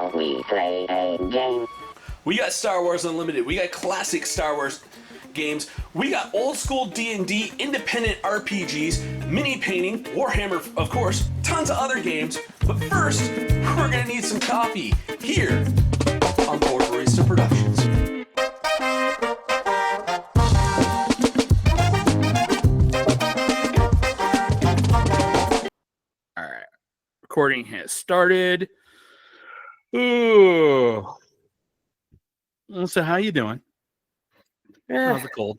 Shall we play a game? We got Star Wars Unlimited. We got classic Star Wars games. We got old school D&D, independent RPGs, mini painting, Warhammer, of course, tons of other games. But first, we're gonna need some coffee here on Board Barista Productions. All right, recording has started. Ooh. So how you doing? How's the cold?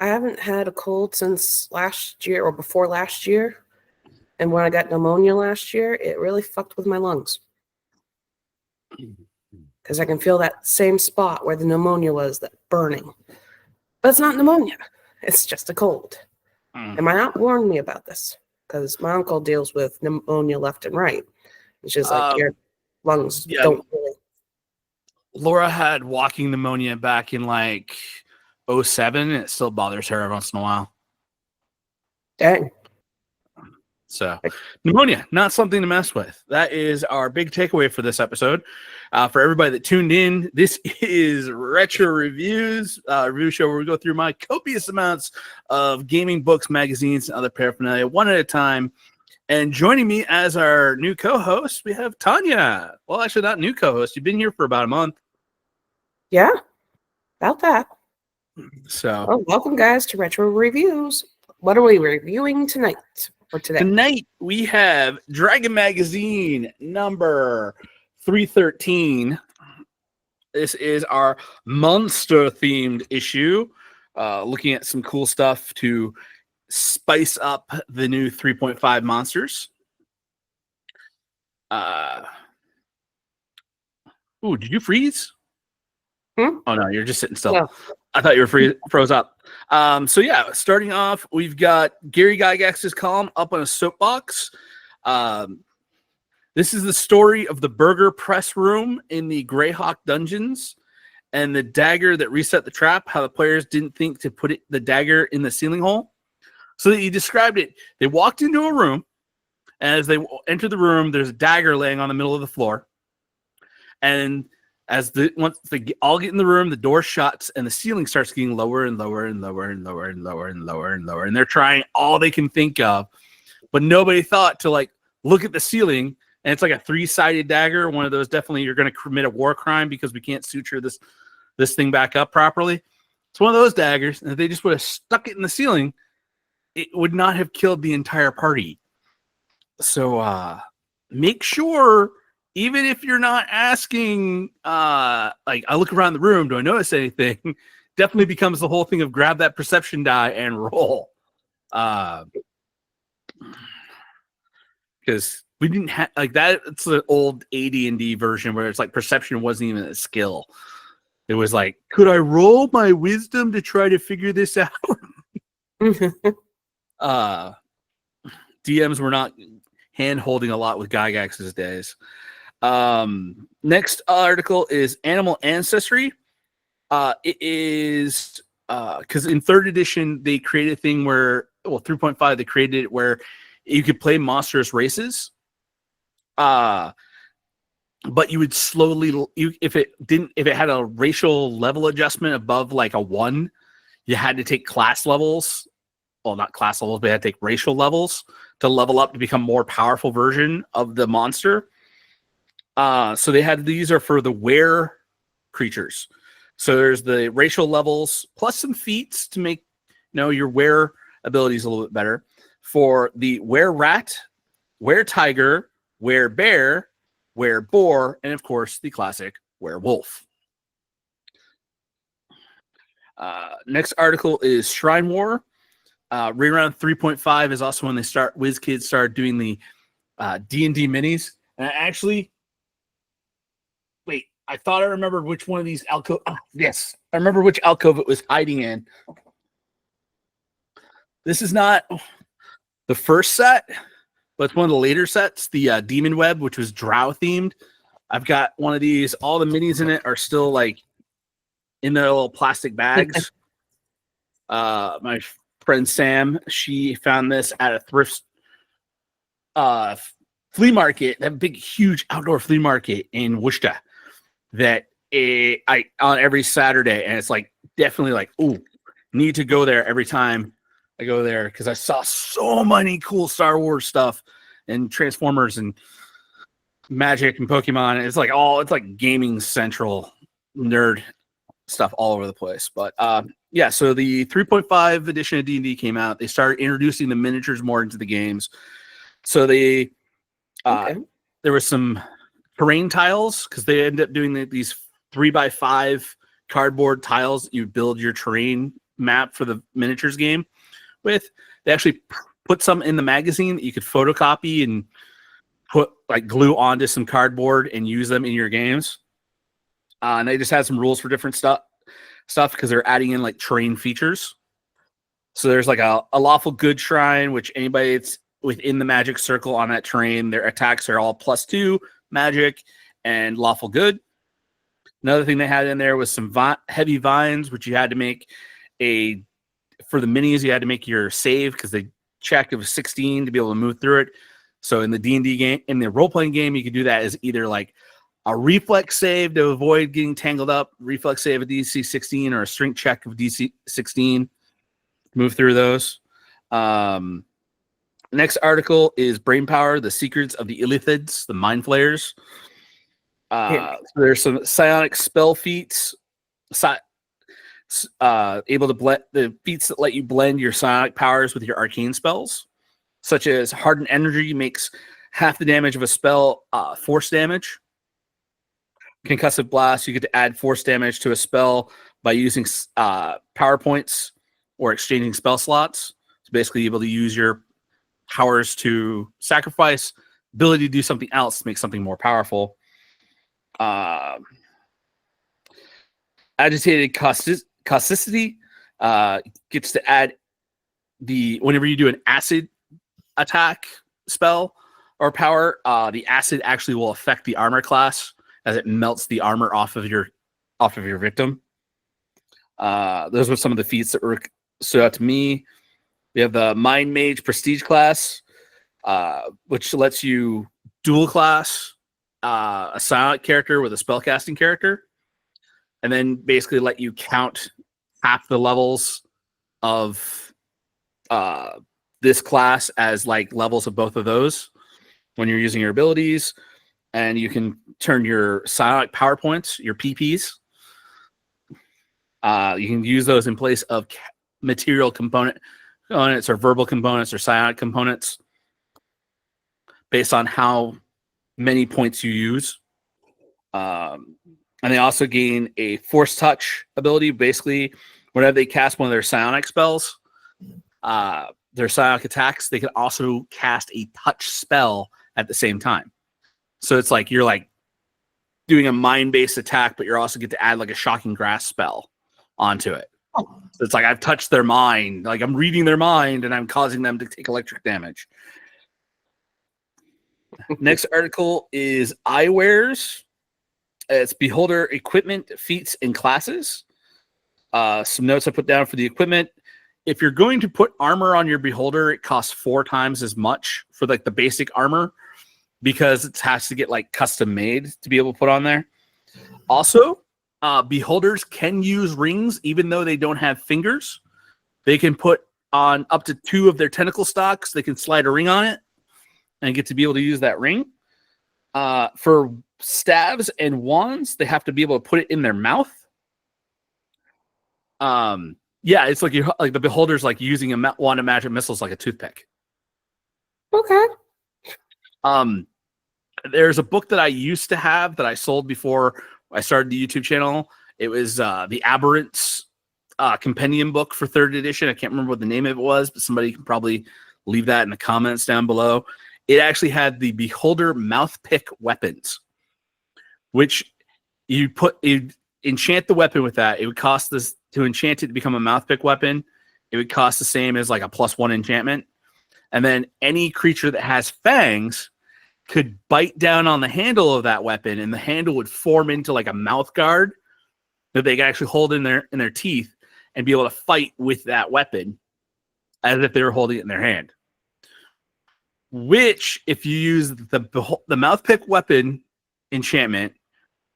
I haven't had a cold since last year or before last year. And when I got pneumonia last year, it really fucked with my lungs. Because I can feel that same spot where the pneumonia was, that burning. But it's not pneumonia. It's just a cold. And my aunt warned me about this because my uncle deals with pneumonia left and right. Which is like your lungs don't really. Laura had walking pneumonia back in like 2007, and it still bothers her every once in a while. Dang. So pneumonia, not something to mess with. That is our big takeaway for this episode. For everybody that tuned in, this is Retro Reviews, review show where we go through my copious amounts of gaming books, magazines, and other paraphernalia one at a time. And joining me as our new co-host, we have Tanya. Well, actually, not new co-host. You've been here for about a month. Yeah, about that. So, well, welcome, guys, to Retro Reviews. What are we reviewing tonight or today? Tonight, we have Dragon Magazine number 313. This is our monster-themed issue, looking at some cool stuff to spice up the new 3.5 monsters. Ooh, did you freeze? Oh no, you're just sitting still. No. I thought you were froze up. So yeah, starting off, we've got Gary Gygax's column up on a soapbox. This is the story of the Burger Press Room in the Greyhawk Dungeons and the dagger that reset the trap, how the players didn't think to put the dagger in the ceiling hole. So that he described it. They walked into a room, and as they entered the room, there's a dagger laying on the middle of the floor. And once they all get in the room, the door shuts, and the ceiling starts getting lower and lower and lower and lower and lower and lower and lower. And they're trying all they can think of, but nobody thought to like look at the ceiling. And it's like a 3-sided dagger. One of those, definitely you're going to commit a war crime because we can't suture this thing back up properly. It's one of those daggers, and if they just would have stuck it in the ceiling, it would not have killed the entire party. So make sure, even if you're not asking, like I look around the room, do I notice anything? Definitely becomes the whole thing of grab that perception die and roll. Because we didn't have like that. It's the old AD&D version where it's like perception wasn't even a skill. It was like, could I roll my wisdom to try to figure this out? DMs were not hand holding a lot with Gygax's days. Next article is Animal Ancestry. It is because in 3rd edition they created a thing where 3.5 they created it where you could play monstrous races. But you would slowly if it had a racial level adjustment above like a 1, you had to take class levels. Well, not class levels, but they had to take racial levels to level up to become more powerful version of the monster. So these are for the were creatures. So there's the racial levels plus some feats to make your were abilities a little bit better. For the were rat, were tiger, were bear, were boar, and of course the classic werewolf. Next article is Shrine War. Right around 3.5 is also when WizKids started doing the D&D minis. And I thought I remembered which one of these alcove. Yes, I remember which alcove it was hiding in. This is not the first set, but it's one of the later sets, the Demon Web, which was Drow themed. I've got one of these. All the minis in it are still like in their little plastic bags. My friend Sam, she found this at a thrift flea market, that big, huge outdoor flea market in Worcester that I on every Saturday, and it's like definitely like, ooh, need to go there every time I go there because I saw so many cool Star Wars stuff and Transformers and Magic and Pokemon. It's like gaming central nerd stuff all over the place. But yeah, so the 3.5 edition of D&D came out. They started introducing the miniatures more into the games. So they there was some terrain tiles because they ended up doing these 3x5 cardboard tiles that you build your terrain map for the miniatures game with. They actually put some in the magazine that you could photocopy and put like glue onto some cardboard and use them in your games. And they just had some rules for different stuff because they're adding in like terrain features. So there's like a lawful good shrine, which anybody that's within the magic circle on that terrain, their attacks are all +2 magic and lawful good. Another thing they had in there was some heavy vines, which you had to make for the minis, you had to make your save because they checked it was 16 to be able to move through it. So in the D&D game, in the role-playing game, you could do that as either like a reflex save to avoid getting tangled up, reflex save of DC 16, or a strength check of DC 16. Move through those. Next article is Brain Power, the Secrets of the Illithids, the Mind Flayers. So there's some psionic spell feats, able to blend the feats that let you blend your psionic powers with your arcane spells, such as Hardened Energy makes half the damage of a spell force damage. Concussive Blast, you get to add force damage to a spell by using power points or exchanging spell slots. So basically, able to use your powers to sacrifice ability to do something else to make something more powerful. Agitated Causticity gets to add whenever you do an acid attack spell or power, the acid actually will affect the armor class as it melts the armor off of your victim. Those were some of the feats that stood out to me. We have the Mind Mage Prestige class, which lets you dual class a silent character with a spellcasting character, and then basically let you count half the levels of this class as like levels of both of those when you're using your abilities. And you can turn your psionic power points, your PPs. You can use those in place of material components or verbal components or psionic components based on how many points you use. And they also gain a Force Touch ability. Basically, whenever they cast one of their psionic spells, their psionic attacks, they can also cast a touch spell at the same time. So it's like you're like doing a mind-based attack, but you're also get to add like a Shocking Grasp spell onto it. So it's like I've touched their mind, like I'm reading their mind, and I'm causing them to take electric damage. Next article is Eyewares. It's Beholder equipment, feats, and classes. Some notes I put down for the equipment. If you're going to put armor on your Beholder, it costs 4 times as much for like the basic armor, because it has to get like custom made to be able to put on there. Also, Beholders can use rings even though they don't have fingers. They can put on up to 2 of their tentacle stalks. They can slide a ring on it and get to be able to use that ring. For staves and wands, they have to be able to put it in their mouth. Yeah, it's like the Beholder's like using a wand of magic missiles like a toothpick. Okay. There's a book that I used to have that I sold before I started the YouTube channel. It was the Aberrants compendium book for 3rd edition. I can't remember what the name of it was, but somebody can probably leave that in the comments down below. It actually had the Beholder mouthpick weapons, which you enchant the weapon with that. It would cost this to enchant it to become a mouthpick weapon. It would cost the same as like a +1 enchantment. And then any creature that has fangs could bite down on the handle of that weapon, and the handle would form into like a mouth guard that they could actually hold in their teeth and be able to fight with that weapon as if they were holding it in their hand. which, if you use the mouthpick weapon enchantment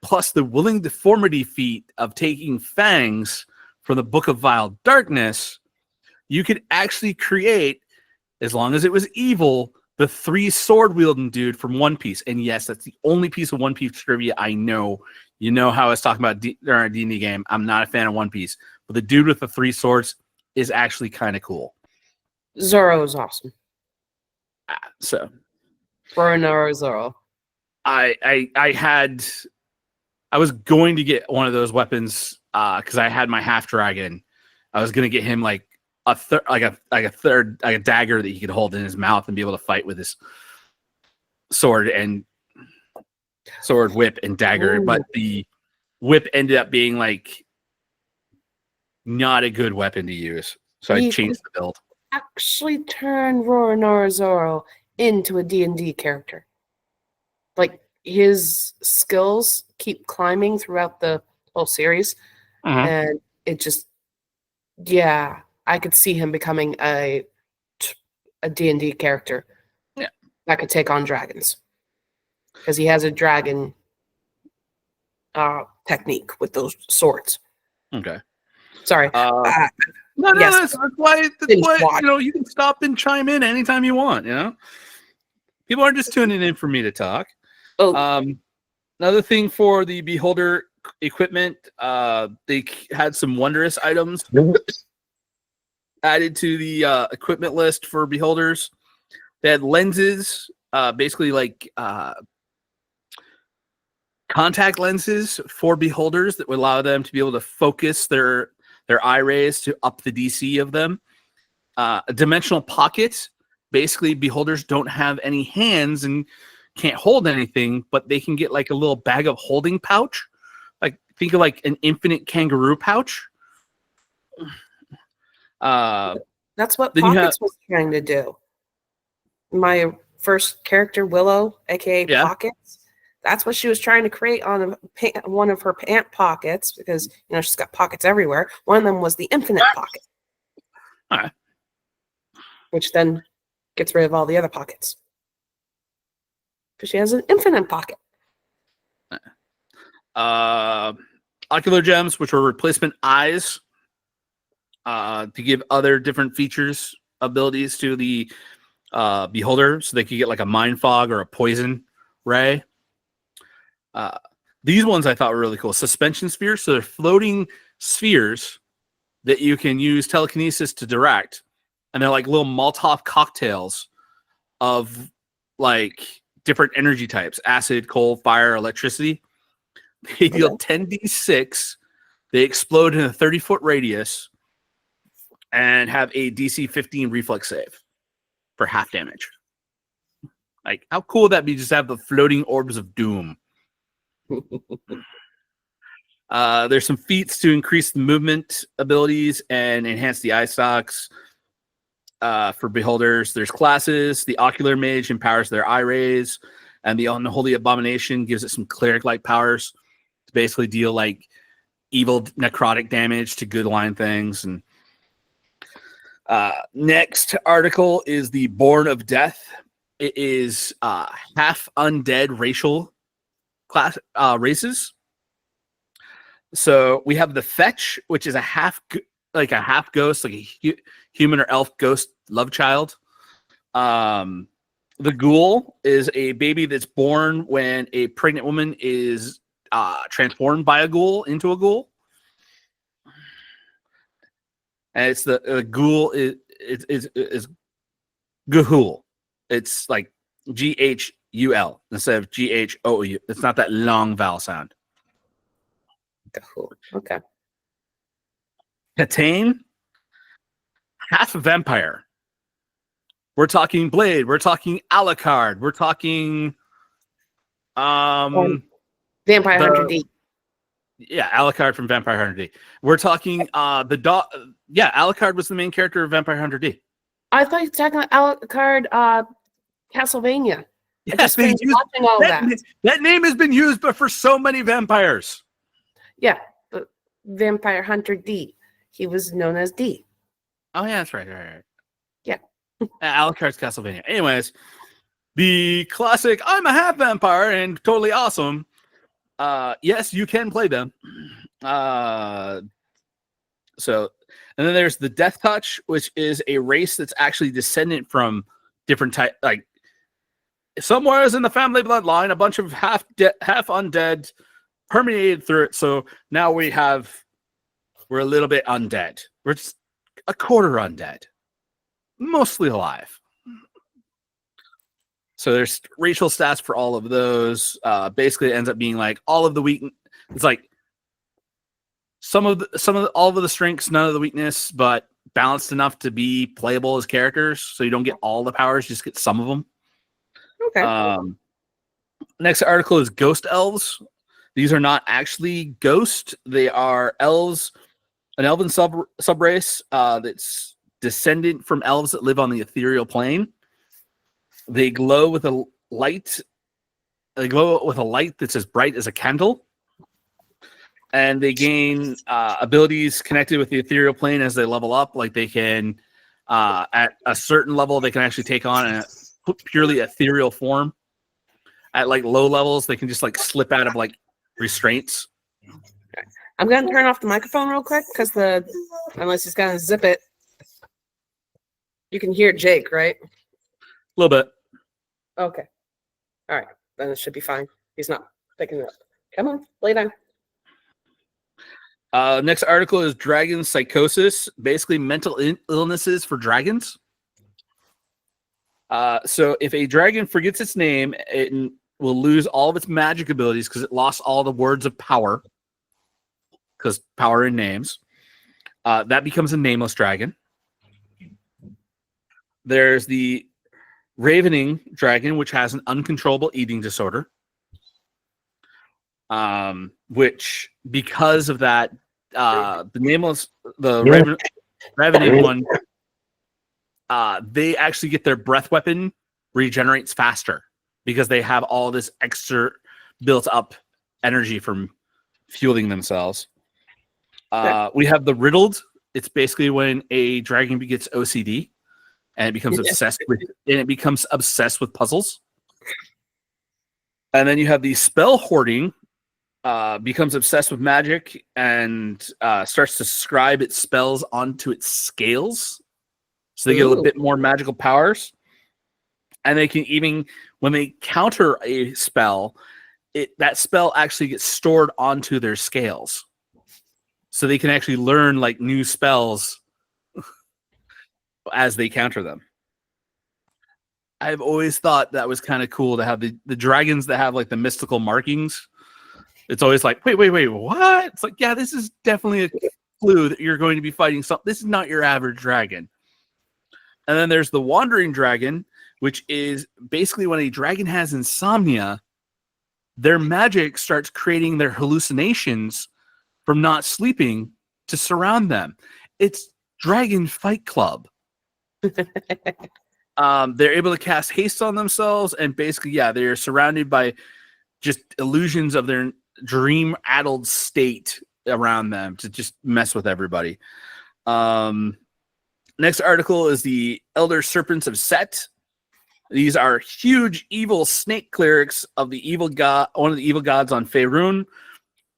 plus the willing deformity feat of taking fangs from the Book of Vile Darkness, you could actually create, as long as it was evil, the 3 sword wielding dude from One Piece. And yes, that's the only piece of One Piece trivia I know. You know how I was talking about during our D&D game. I'm not a fan of One Piece, but the dude with the 3 swords is actually kind of cool. Zoro is awesome. So, Roronoa Zoro. I was going to get one of those weapons because I had my half dragon. I was going to get him like a dagger that he could hold in his mouth and be able to fight with his sword, whip, and dagger. Ooh. But the whip ended up being like not a good weapon to use, so I changed the build. Actually, turn Roronoa Zoro into a D&D character. Like, his skills keep climbing throughout the whole series, and it just, yeah, I could see him becoming a D&D character that could take on dragons, because he has a dragon technique with those swords. Okay. Sorry. No, yes. That's why you can stop and chime in anytime you want. People aren't just tuning in for me to talk. Another thing for the Beholder equipment, they had some wondrous items added to the equipment list for Beholders. They had lenses, basically like contact lenses for Beholders that would allow them to be able to focus their eye rays to up the DC of them. A dimensional pocket. Basically, Beholders don't have any hands and can't hold anything, but they can get like a little bag of holding pouch. Like, think of like an infinite kangaroo pouch. That's what Pockets was trying to do. My first character, Willow, aka Pockets, that's what she was trying to create on one of her pant pockets, because she's got pockets everywhere. One of them was the infinite pocket, which then gets rid of all the other pockets, because she has an infinite pocket. Ocular gems, which are replacement eyes, to give other different features, abilities to the Beholder, so they could get like a mind fog or a poison ray. These ones I thought were really cool. Suspension spheres, so they're floating spheres that you can use telekinesis to direct, and they're like little Molotov cocktails of like different energy types: acid, cold, fire, electricity. They deal 10d6. They explode in a 30-foot radius and have a DC 15 reflex save for half damage. Like, how cool would that be, just to have the floating orbs of doom? There's some feats to increase the movement abilities and enhance the eye stalks for Beholders. There's classes. The Ocular Mage empowers their eye rays, and the Unholy Abomination gives it some cleric-like powers to basically deal like evil necrotic damage to good line things. And next article is the Born of Death. It is half undead racial class races. So we have the Fetch, which is a half ghost, like a human or elf ghost love child. The Ghoul is a baby that's born when a pregnant woman is transformed by a ghoul into a ghoul. And it's the Ghoul is Ghoul. It's like GHUL instead of GHOU. It's not that long vowel sound. Okay. Catane, half vampire. We're talking Blade. We're talking Alucard. We're talking Vampire Hunter D. Yeah, Alucard from Vampire Hunter D. We're talking the dog. Yeah, Alucard was the main character of Vampire Hunter D. I thought you were talking about Alucard, Castlevania. Yes, watching all that. That name has been used, but for so many vampires. Yeah, but Vampire Hunter D. He was known as D. Oh yeah, that's right. Yeah. Alucard's Castlevania. Anyways, The classic, I'm a half vampire and totally awesome. Yes, you can play them. So, and then there's the Death Touch, which is a race that's actually descendant from different type, like somewhere in the family bloodline, a bunch of half undead permeated through it. So now we're a little bit undead. We're just a quarter undead, mostly alive. So there's racial stats for all of those. Basically, it ends up being like all of the weak. It's like all of the strengths, none of the weakness, but balanced enough to be playable as characters. So you don't get all the powers, you just get some of them. Okay. Next article is Ghost Elves. These are not actually ghost. They are elves, an elven subrace that's descendant from elves that live on the ethereal plane. They glow with a light. They glow with a light that's as bright as a candle. And they gain abilities connected with the ethereal plane as they level up. Like they can, at a certain level, they can actually take on a purely ethereal form. At like low levels, they can just like slip out of like restraints. I'm going to turn off the microphone real quick because unless he's going to zip it, you can hear Jake, right? A little bit. Okay. All right. Then it should be fine. He's not picking it up. Come on, lay down. Next article is Dragon Psychosis, basically mental illnesses for dragons. So if a dragon forgets its name, it will lose all of its magic abilities because it lost all the words of power, because power in names. That becomes a nameless dragon. There's the Ravening dragon, which has an uncontrollable eating disorder. Which, because of that, the Ravening one, they actually get their breath weapon regenerates faster because they have all this extra built up energy from fueling themselves. We have the Riddled. It's basically when a dragon gets OCD and it becomes obsessed with puzzles. And then you have the Spell Hoarding. Becomes obsessed with magic and starts to scribe its spells onto its scales. So they get a little bit more magical powers. And they can even, when they counter a spell, that spell actually gets stored onto their scales. So they can actually learn like new spells as they counter them. I've always thought that was kind of cool to have the dragons that have like the mystical markings. It's always like, wait, what? It's like, yeah, this is definitely a clue that you're going to be fighting something. This is not your average dragon. And then there's the Wandering Dragon, which is basically when a dragon has insomnia, their magic starts creating their hallucinations from not sleeping to surround them. It's Dragon Fight Club. They're able to cast haste on themselves, and basically, yeah, they're surrounded by just illusions of their dream-addled state around them to just mess with everybody. Next article is the Elder Serpents of Set. These are huge evil snake clerics of the evil god, one of the evil gods on Faerun,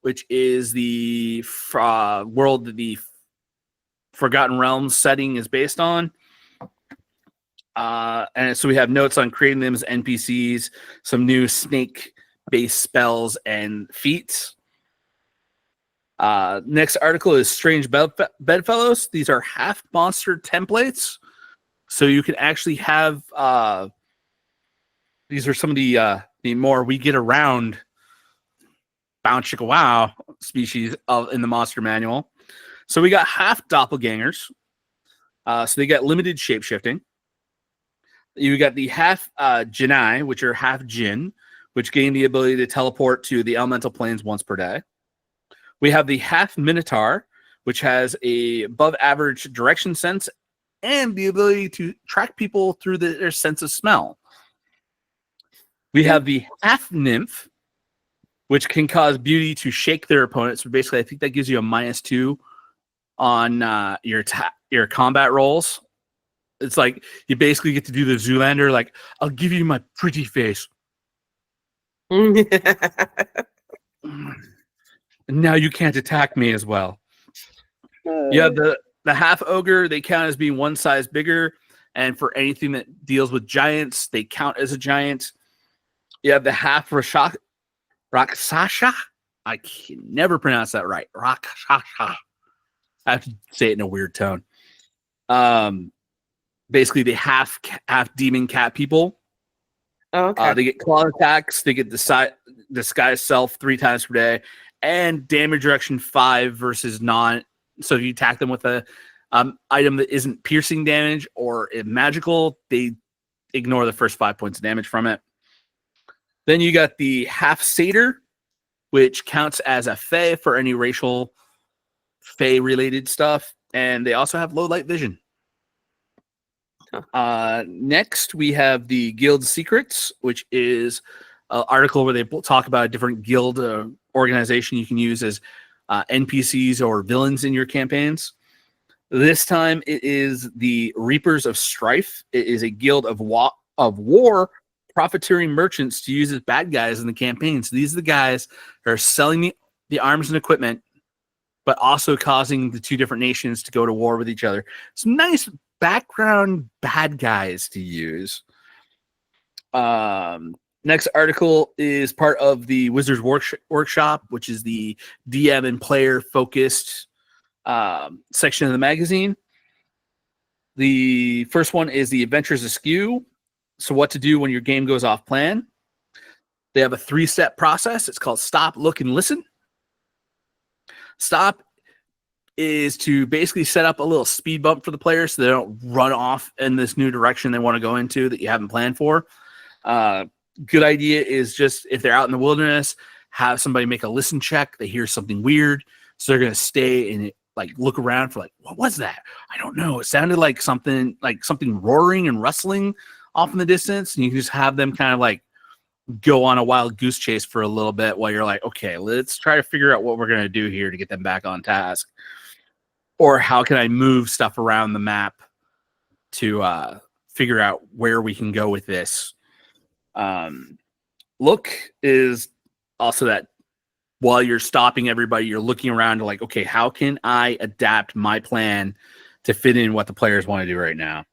which is the world that the Forgotten Realms setting is based on. And so we have notes on creating them as NPCs, some new snake-based spells and feats. Next article is Strange Bedfellows. These are half monster templates. So you can actually have these are some of the more we get around bound chicka wow species in the monster manual. So we got half doppelgangers. So they get limited shapeshifting. You got the half Jinai, which are half Jinn, which gain the ability to teleport to the elemental planes once per day. We have the half Minotaur, which has a above average direction sense and the ability to track people through their sense of smell. We have the half Nymph, which can cause beauty to shake their opponents. So basically, I think that gives you a -2 on your combat rolls. It's like you basically get to do the Zoolander, like, I'll give you my pretty face. And now you can't attack me as well. Yeah, the half ogre, they count as being one size bigger, and for anything that deals with giants, they count as a giant. You have the half Rakshasa. I can never pronounce that right. Rakshasa. I have to say it in a weird tone. Basically, they half demon cat people. Oh, okay. They get claw attacks. They get disguise self 3 times per day, and damage reduction 5 versus non. So if you attack them with a item that isn't piercing damage or magical, they ignore the first 5 points of damage from it. Then you got the half satyr, which counts as a fae for any racial fae related stuff, and they also have low light vision. Next, we have the Guild Secrets, which is an article where they talk about a different guild organization you can use as NPCs or villains in your campaigns. This time, it is the Reapers of Strife. It is a guild of war profiteering merchants to use as bad guys in the campaign. So these are the guys that are selling the arms and equipment, but also causing the 2 different nations to go to war with each other. Some nice background bad guys to use. Next article is part of the Wizards Workshop, which is the DM and player focused section of the magazine. The first one is the Adventures Askew. So what to do when your game goes off plan. They have a 3-step process. It's called Stop, Look, and Listen. Stop is to basically set up a little speed bump for the players so they don't run off in this new direction they want to go into that you haven't planned for. Good idea is just if they're out in the wilderness, have somebody make a listen check. They hear something weird, so they're going to stay and like look around for like, what was that? I don't know. It sounded like something roaring and rustling off in the distance, and you can just have them kind of like go on a wild goose chase for a little bit while you're like, okay, let's try to figure out what we're going to do here to get them back on task. Or how can I move stuff around the map to figure out where we can go with this. Look is also that while you're stopping everybody, you're looking around to like, okay, how can I adapt my plan to fit in what the players want to do right now?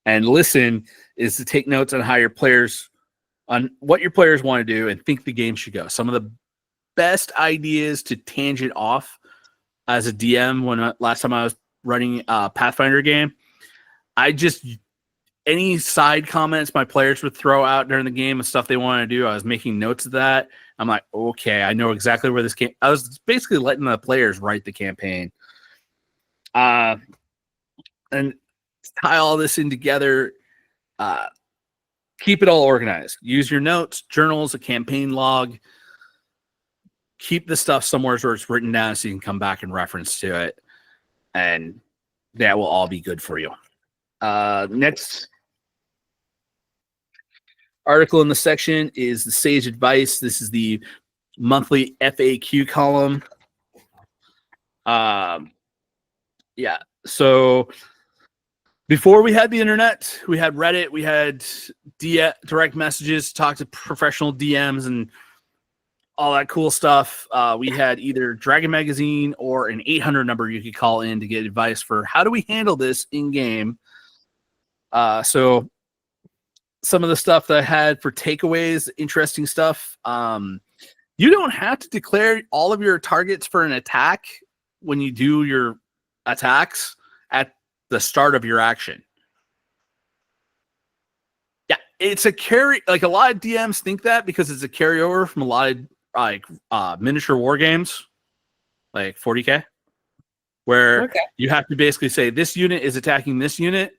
And listen is to take notes on how your players, on what your players want to do and think the game should go. Some of the best ideas to tangent off as a DM when last time I was running a Pathfinder game, any side comments my players would throw out during the game of stuff they want to do, I was making notes of that. I'm like, okay, I know exactly where this came. I was basically letting the players write the campaign. And tie all this in together, keep it all organized. Use your notes, journals, a campaign log. Keep the stuff somewhere where it's written down so you can come back and reference to it. And that will all be good for you. Next article in the section is the Sage Advice. This is the monthly FAQ column. Yeah. So before we had the internet, we had Reddit, we had direct messages to talk to professional DMs and all that cool stuff. We had either Dragon Magazine or an 800 number you could call in to get advice for how do we handle this in game. So some of the stuff that I had for takeaways, interesting stuff. You don't have to declare all of your targets for an attack when you do your attacks at the start of your action. Yeah, it's a carry. Like a lot of DMs think that because it's a carryover from a lot of miniature war games, like 40K, where you have to basically say this unit is attacking this unit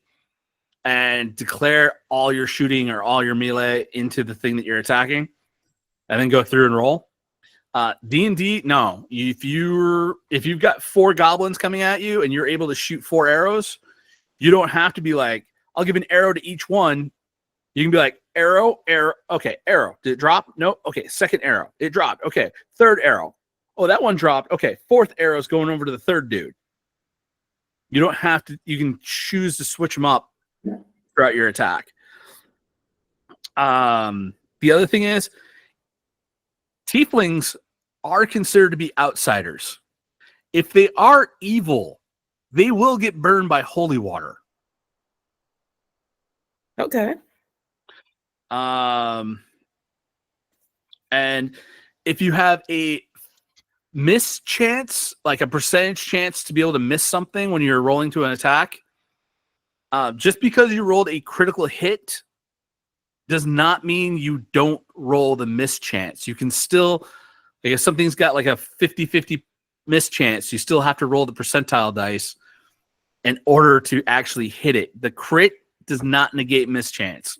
and declare all your shooting or all your melee into the thing that you're attacking, and then go through and roll. D&D, no. If you've got 4 goblins coming at you and you're able to shoot 4 arrows, you don't have to be like, I'll give an arrow to each one. You can be like, arrow. Okay, arrow. Did it drop? No. Okay, second arrow. It dropped. Okay, third arrow. Oh, that one dropped. Okay, fourth arrow's going over to the third dude. You don't have to. You can choose to switch them up throughout your attack. The other thing is, tieflings are considered to be outsiders. If they are evil, they will get burned by holy water. Okay. And if you have a miss chance, like a percentage chance to be able to miss something when you're rolling to an attack, just because you rolled a critical hit does not mean you don't roll the miss chance. You can still, like if something's got like a 50-50 miss chance, you still have to roll the percentile dice in order to actually hit it. The crit does not negate miss chance.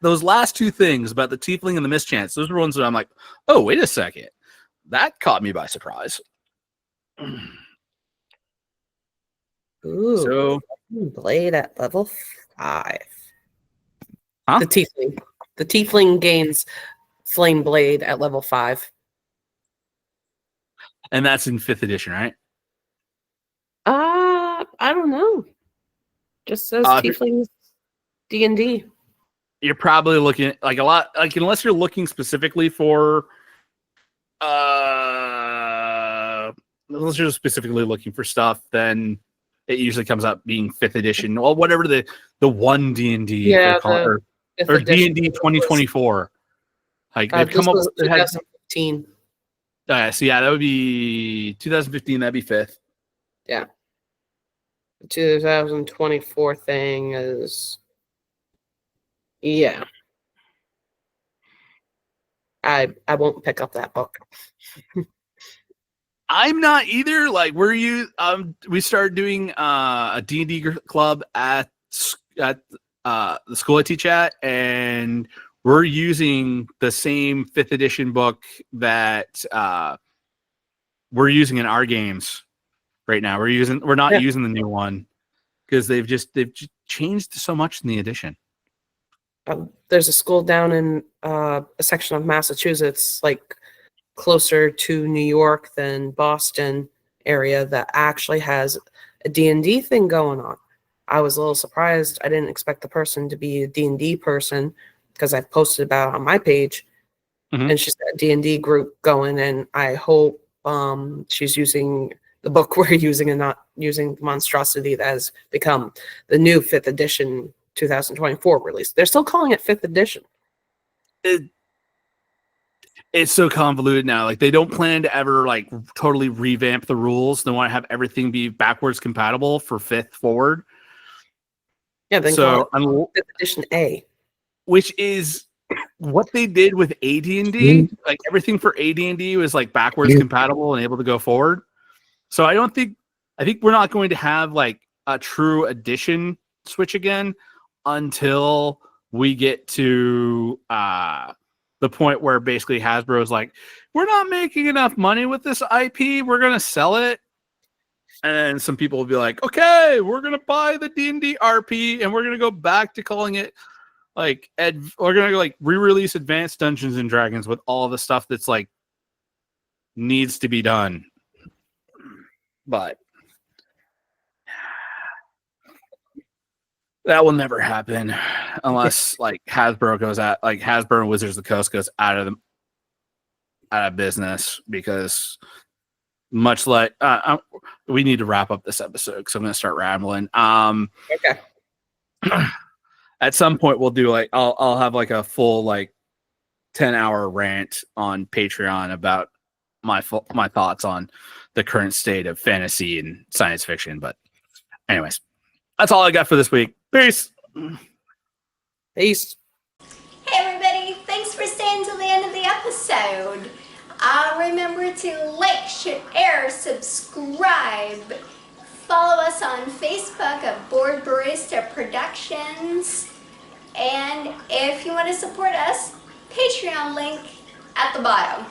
Those last two things about the tiefling and the miss chance, those are ones that I'm like, oh, wait a second. That caught me by surprise. Ooh. So blade at level 5. Huh? The tiefling. The tiefling gains flame blade at level 5. And that's in 5th edition, right? I don't know. Just says tieflings D&D. You're probably looking at like a lot, like unless you're looking specifically for unless you're specifically looking for stuff, then it usually comes up being 5th edition. Well, whatever the one D&D or D&D 2024. Like they've come up with 2015. So yeah, that would be 2015. That'd be 5th. Yeah. The 2024 thing is, yeah. I won't pick up that book. I'm not either. Like we started doing a D&D club at the school I teach at, and we're using the same 5th edition book that we're using in our games right now. We're not using the new one because they've changed so much in the edition. There's a school down in a section of Massachusetts, like closer to New York than Boston area, that actually has a D&D thing going on. I was a little surprised. I didn't expect the person to be a D&D person because I've posted about it on my page. Mm-hmm. And she's got a D&D group going, and I hope she's using the book we're using and not using the monstrosity that has become the new 5th edition 2024 release. They're still calling it 5th edition. It's so convoluted now. Like they don't plan to ever like totally revamp the rules. They want to have everything be backwards compatible for 5th forward. Yeah, then so call it 5th edition A, which is what they did with AD&D. Like everything for AD&D was like backwards compatible and able to go forward. So I think we're not going to have like a true edition switch again until we get to the point where basically Hasbro is like, we're not making enough money with this IP. We're going to sell it. And some people will be like, okay, we're going to buy the D&D RP and we're going to go back to calling it like, we're going to like re-release Advanced Dungeons and Dragons with all the stuff that's like needs to be done. But that will never happen unless like Hasbro goes out, like Hasbro and Wizards of the Coast goes out of business, because much like we need to wrap up this episode because I'm going to start rambling. Okay. At some point we'll do like I'll have like a full like 10-hour rant on Patreon about my thoughts on the current state of fantasy and science fiction. But anyways, that's all I got for this week. Peace. Peace. Hey everybody, thanks for staying till the end of the episode. Remember to like, share, subscribe. Follow us on Facebook at Board Barista Productions. And if you want to support us, Patreon link at the bottom.